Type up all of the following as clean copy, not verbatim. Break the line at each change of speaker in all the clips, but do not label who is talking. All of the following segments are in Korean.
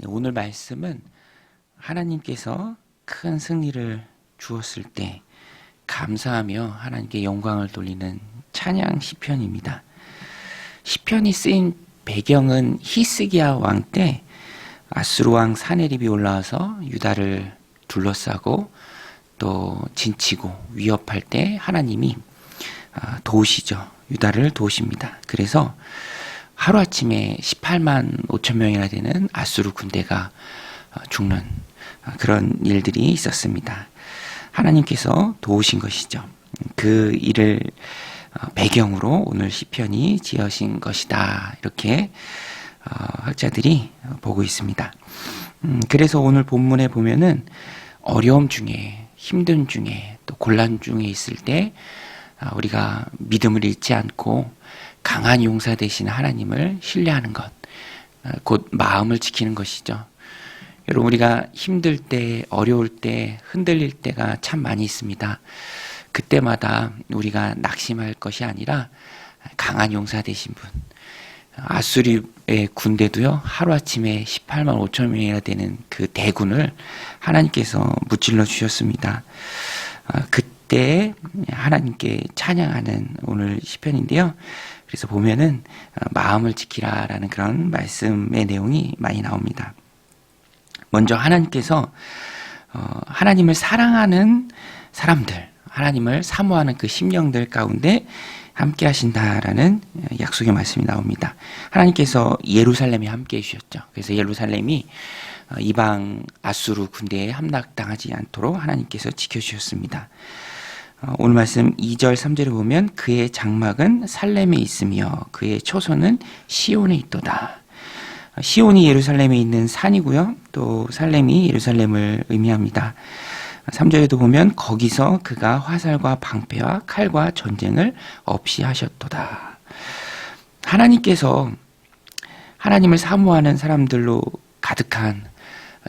오늘 말씀은 하나님께서 큰 승리를 주었을 때 감사하며 하나님께 영광을 돌리는 찬양 시편입니다. 시편이 쓰인 배경은 히스기야 왕 때 아수르 왕 사네립이 올라와서 유다를 둘러싸고 또 진치고 위협할 때 하나님이 도우시죠. 유다를 도우십니다. 그래서 하루아침에 18만 5천 명이나 되는 아수르 군대가 죽는 그런 일들이 있었습니다. 하나님께서 도우신 것이죠. 그 일을 배경으로 오늘 시편이 지어진 것이다. 이렇게 학자들이 보고 있습니다. 그래서 오늘 본문에 보면은 어려움 중에, 힘든 중에, 또 곤란 중에 있을 때 우리가 믿음을 잃지 않고 강한 용사 되신 하나님을 신뢰하는 것, 곧 마음을 지키는 것이죠. 여러분, 우리가 힘들 때, 어려울 때, 흔들릴 때가 참 많이 있습니다. 그때마다 우리가 낙심할 것이 아니라 강한 용사 되신 분, 아수리의 군대도요, 하루아침에 18만 5천 명이나 되는 그 대군을 하나님께서 무찔러 주셨습니다. 그때 하나님께 찬양하는 오늘 시편인데요. 그래서 보면은 마음을 지키라라는 그런 말씀의 내용이 많이 나옵니다. 먼저 하나님께서 하나님을 사랑하는 사람들, 하나님을 사모하는 그 심령들 가운데 함께 하신다라는 약속의 말씀이 나옵니다. 하나님께서 예루살렘에 함께 해주셨죠. 그래서 예루살렘이 이방 아수르 군대에 함락당하지 않도록 하나님께서 지켜주셨습니다. 오늘 말씀 2절 3절에 보면 그의 장막은 살렘에 있으며 그의 초소는 시온에 있도다. 시온이 예루살렘에 있는 산이고요. 또 살렘이 예루살렘을 의미합니다. 3절에도 보면 거기서 그가 화살과 방패와 칼과 전쟁을 없이 하셨도다. 하나님께서 하나님을 사모하는 사람들로 가득한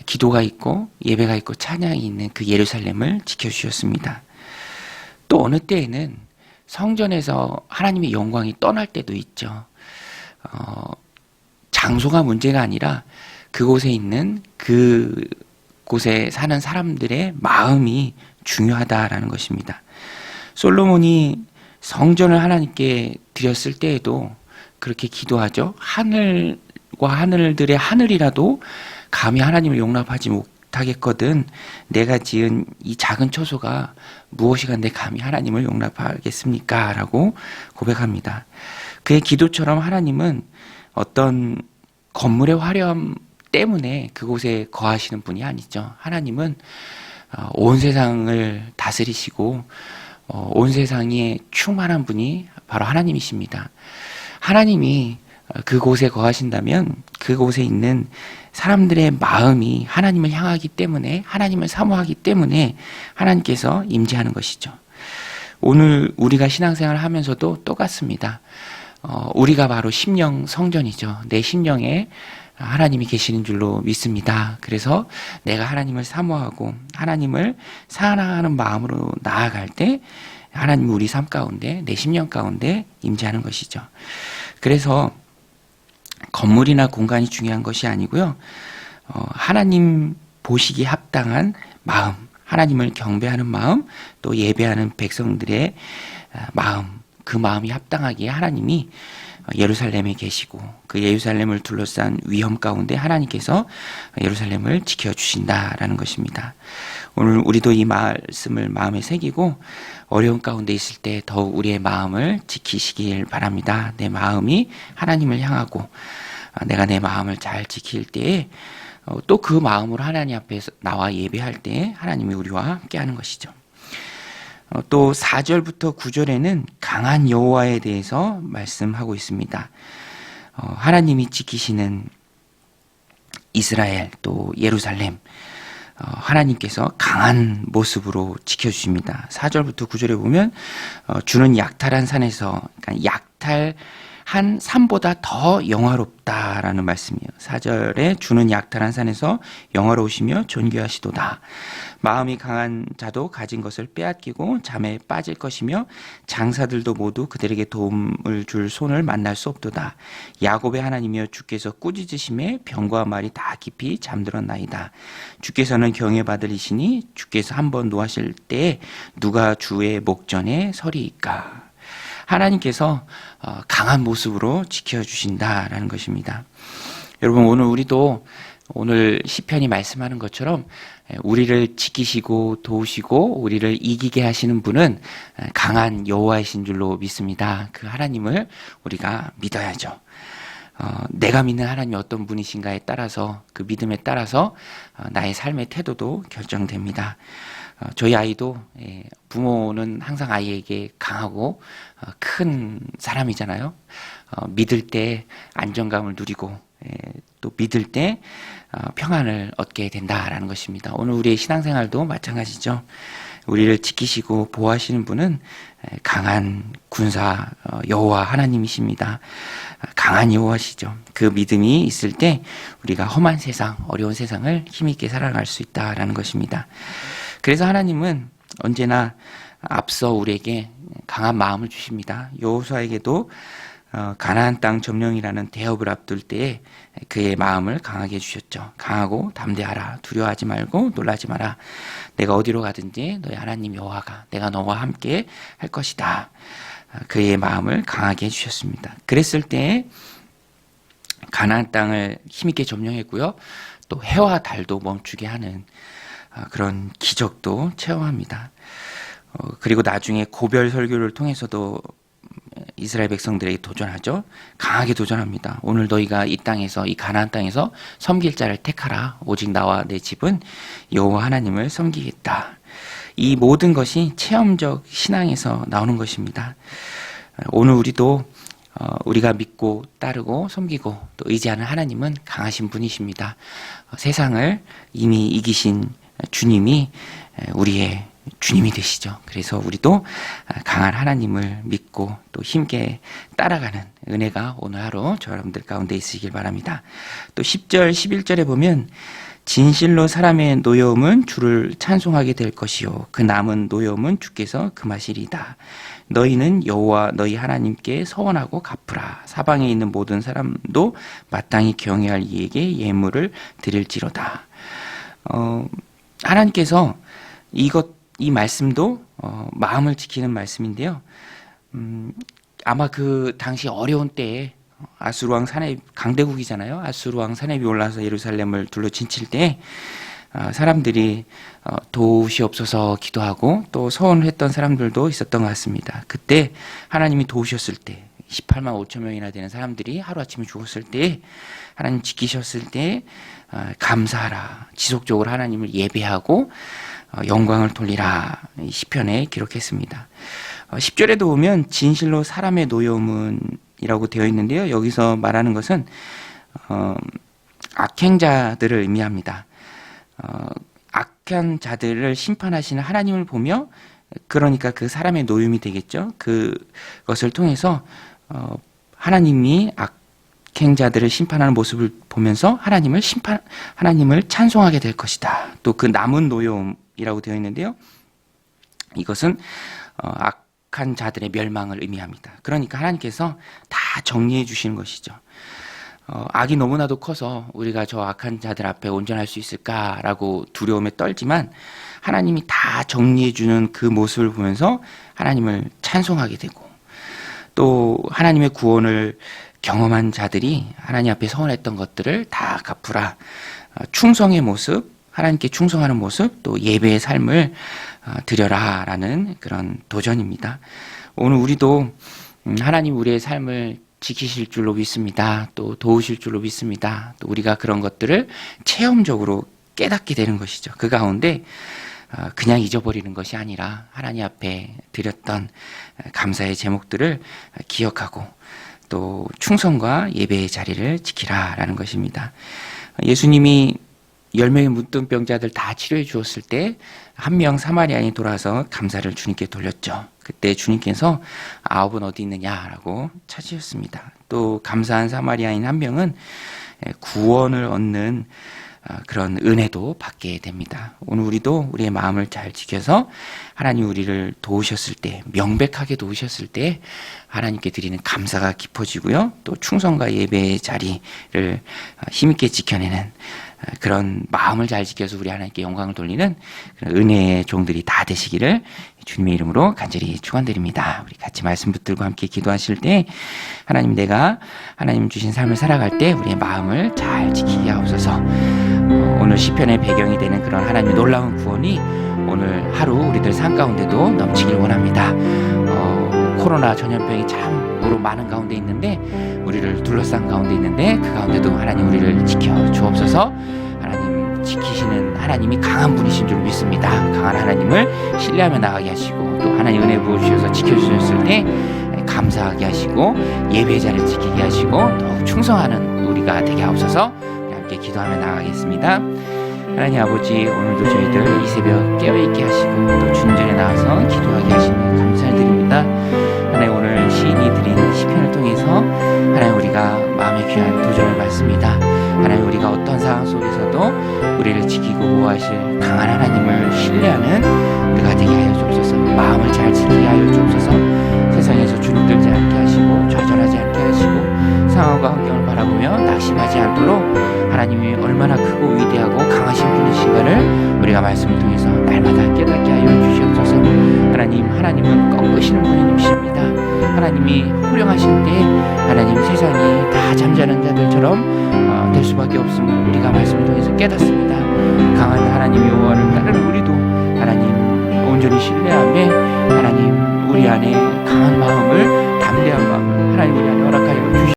기도가 있고 예배가 있고 찬양이 있는 그 예루살렘을 지켜주셨습니다. 또 어느 때에는 성전에서 하나님의 영광이 떠날 때도 있죠. 장소가 문제가 아니라 그곳에 있는 그곳에 사는 사람들의 마음이 중요하다라는 것입니다. 솔로몬이 성전을 하나님께 드렸을 때에도 그렇게 기도하죠. 하늘과 하늘들의 하늘이라도 감히 하나님을 용납하지 못하겠거든 내가 지은 이 작은 초소가 무엇이간데 감히 하나님을 용납하겠습니까? 라고 고백합니다. 그의 기도처럼 하나님은 어떤 건물의 화려함 때문에 그곳에 거하시는 분이 아니죠. 하나님은 온 세상을 다스리시고 온 세상에 충만한 분이 바로 하나님이십니다. 하나님이 그곳에 거하신다면 그곳에 있는 사람들의 마음이 하나님을 향하기 때문에 하나님을 사모하기 때문에 하나님께서 임재하는 것이죠. 오늘 우리가 신앙생활을 하면서도 똑같습니다. 우리가 바로 심령 성전이죠. 내 심령에 하나님이 계시는 줄로 믿습니다. 그래서 내가 하나님을 사모하고 하나님을 사랑하는 마음으로 나아갈 때 하나님이 우리 삶 가운데 내 심령 가운데 임재하는 것이죠. 그래서 건물이나 공간이 중요한 것이 아니고요. 하나님 보시기에 합당한 마음, 하나님을 경배하는 마음, 또 예배하는 백성들의 마음, 그 마음이 합당하기에 하나님이 예루살렘에 계시고 그 예루살렘을 둘러싼 위험 가운데 하나님께서 예루살렘을 지켜주신다라는 것입니다. 오늘 우리도 이 말씀을 마음에 새기고 어려운 가운데 있을 때 더욱 우리의 마음을 지키시길 바랍니다. 내 마음이 하나님을 향하고 내가 내 마음을 잘 지킬 때에 또 그 마음으로 하나님 앞에서 나와 예배할 때 하나님이 우리와 함께하는 것이죠. 또 4절부터 9절에는 강한 여호와에 대해서 말씀하고 있습니다. 하나님이 지키시는 이스라엘 또 예루살렘 하나님께서 강한 모습으로 지켜주십니다. 4절부터 9절에 보면 주는 약탈한 산에서 그러니까 약탈하는 한 산보다 더 영화롭다라는 말씀이에요. 4절에 주는 약탈한 산에서 영화로우시며 존귀하시도다. 마음이 강한 자도 가진 것을 빼앗기고 잠에 빠질 것이며 장사들도 모두 그들에게 도움을 줄 손을 만날 수 없도다. 야곱의 하나님이여 주께서 꾸짖으심에 병과 말이 다 깊이 잠들었나이다. 주께서는 경외받을 이시니 주께서 한번 노하실 때에 누가 주의 목전에 서리이까. 하나님께서 강한 모습으로 지켜주신다라는 것입니다. 여러분, 오늘 우리도 오늘 시편이 말씀하는 것처럼 우리를 지키시고 도우시고 우리를 이기게 하시는 분은 강한 여호와이신 줄로 믿습니다. 그 하나님을 우리가 믿어야죠. 내가 믿는 하나님이 어떤 분이신가에 따라서, 그 믿음에 따라서 나의 삶의 태도도 결정됩니다. 저희 아이도 부모는 항상 아이에게 강하고 큰 사람이잖아요. 믿을 때 안정감을 누리고 또 믿을 때 평안을 얻게 된다라는 것입니다. 오늘 우리의 신앙생활도 마찬가지죠. 우리를 지키시고 보호하시는 분은 강한 군사 여호와 하나님이십니다. 강한 여호와시죠. 그 믿음이 있을 때 우리가 험한 세상, 어려운 세상을 힘있게 살아갈 수 있다라는 것입니다. 그래서 하나님은 언제나 앞서 우리에게 강한 마음을 주십니다. 여호수아에게도 가나안 땅 점령이라는 대업을 앞둘 때에 그의 마음을 강하게 해주셨죠. 강하고 담대하라. 두려워하지 말고 놀라지 마라. 내가 어디로 가든지 너희 하나님 여호와가 내가 너와 함께 할 것이다. 그의 마음을 강하게 해주셨습니다. 그랬을 때 가나안 땅을 힘있게 점령했고요. 또 해와 달도 멈추게 하는 그런 기적도 체험합니다. 그리고 나중에 고별 설교를 통해서도 이스라엘 백성들에게 도전하죠. 강하게 도전합니다. 오늘 너희가 이 땅에서, 이 가나안 땅에서 섬길 자를 택하라. 오직 나와 내 집은 여호와 하나님을 섬기겠다. 이 모든 것이 체험적 신앙에서 나오는 것입니다. 오늘 우리도 우리가 믿고 따르고 섬기고 또 의지하는 하나님은 강하신 분이십니다. 세상을 이미 이기신 주님이 우리의 주님이 되시죠. 그래서 우리도 강한 하나님을 믿고 또 힘있게 따라가는 은혜가 오늘 하루 저 여러분들 가운데 있으시길 바랍니다. 또 10절, 11절에 보면 진실로 사람의 노여움은 주를 찬송하게 될 것이요 그 남은 노여움은 주께서 금하시리이다. 너희는 여호와 너희 하나님께 서원하고 갚으라. 사방에 있는 모든 사람도 마땅히 경외할 이에게 예물을 드릴지로다. 하나님께서 이 말씀도 마음을 지키는 말씀인데요. 아마 그 당시 어려운 때에 아수르 왕 사렙, 강대국이잖아요. 아수르 왕 사렙이 올라서 예루살렘을 둘러 진칠 때 사람들이 도우시옵소서 기도하고 또 서원을 했던 사람들도 있었던 것 같습니다. 그때 하나님이 도우셨을 때 18만 5천 명이나 되는 사람들이 하루아침에 죽었을 때 하나님 지키셨을 때 감사하라. 지속적으로 하나님을 예배하고 영광을 돌리라. 이 시편에 기록했습니다. 10절에도 보면 진실로 사람의 노여움은 이라고 되어 있는데요. 여기서 말하는 것은 악행자들을 의미합니다. 악한 자들을 심판하시는 하나님을 보며 그러니까 그 사람의 노임이 되겠죠. 그것을 통해서 하나님이 악행자들을 심판하는 모습을 보면서 하나님을 찬송하게 될 것이다. 또 그 남은 노여움이라고 되어 있는데요. 이것은 악한 자들의 멸망을 의미합니다. 그러니까 하나님께서 다 정리해 주시는 것이죠. 악이 너무나도 커서 우리가 저 악한 자들 앞에 온전할 수 있을까라고 두려움에 떨지만 하나님이 다 정리해 주는 그 모습을 보면서 하나님을 찬송하게 되고 또 하나님의 구원을 경험한 자들이 하나님 앞에 서원했던 것들을 다 갚으라. 충성의 모습, 하나님께 충성하는 모습, 또 예배의 삶을 드려라라는 그런 도전입니다. 오늘 우리도 하나님 우리의 삶을 지키실 줄로 믿습니다. 또 도우실 줄로 믿습니다. 또 우리가 그런 것들을 체험적으로 깨닫게 되는 것이죠. 그 가운데 그냥 잊어버리는 것이 아니라 하나님 앞에 드렸던 감사의 제목들을 기억하고 또 충성과 예배의 자리를 지키라라는 것입니다. 예수님이 10명의 문둥병자들 다 치료해 주었을 때 한 명 사마리아인이 돌아와서 감사를 주님께 돌렸죠. 그때 주님께서 9은 어디 있느냐라고 찾으셨습니다. 또 감사한 사마리아인 한 명은 구원을 얻는 그런 은혜도 받게 됩니다. 오늘 우리도 우리의 마음을 잘 지켜서 하나님 우리를 도우셨을 때, 명백하게 도우셨을 때 하나님께 드리는 감사가 깊어지고요. 또 충성과 예배의 자리를 힘있게 지켜내는 그런 마음을 잘 지켜서 우리 하나님께 영광을 돌리는 그런 은혜의 종들이 다 되시기를 주님의 이름으로 간절히 축원드립니다. 우리 같이 말씀 붙들고 함께 기도하실 때 하나님, 내가 하나님 주신 삶을 살아갈 때 우리의 마음을 잘 지키게 하옵소서. 오늘 시편의 배경이 되는 그런 하나님의 놀라운 구원이 오늘 하루 우리들 삶 가운데도 넘치길 원합니다. 코로나 전염병이 참으로 많은 가운데 있는데, 우리를 둘러싼 가운데 있는데 그 가운데도 하나님 우리를 지켜 주옵소서. 하나님 지키시는 하나님이 강한 분이신 줄 믿습니다. 강한 하나님을 신뢰하며 나가게 하시고, 또 하나님 은혜 부어주셔서 지켜주셨을 때 감사하게 하시고, 예배의 자리를 지키게 하시고, 더욱 충성하는 우리가 되게 하옵소서. 우리 함께 기도하며 나가겠습니다. 하나님 아버지, 오늘도 저희들 이 새벽 깨어있게 하시고 또 주님 전에 나와서 기도하게 하시니 감사를 드립니다. 하나님, 오늘 시인이 드린 시편을 통해서 하나님 우리가 마음의 귀한 도전을 받습니다. 하나님, 우리가 어떤 상황 속에서도 우리를 지키고 보호하실 강한 하나님을 신뢰하는 우리가 되게 하여 주옵소서. 마음을 잘 지키게 하여 주옵소서. 세상에서 주눅들지 않게 하시고 좌절하지 않게 하시고 상황과 환경을 바라보며 낙심하지 않도록 하나님이 얼마나 크고 위대하고 강하신 분이신가를 우리가 말씀을 통해서 날마다 깨닫게 하여 주시옵소서. 하나님은 꺾으시는 분이십니다. 하나님이 호령하실 때 하나님, 세상이 다 잠자는 자들처럼 될 수밖에 없음을 우리가 말씀을 통해서 깨닫습니다. 강한 하나님 여호와를 따르는 우리도 하나님 온전히 신뢰하며 하나님 우리 안에 강한 마음을 담대함으로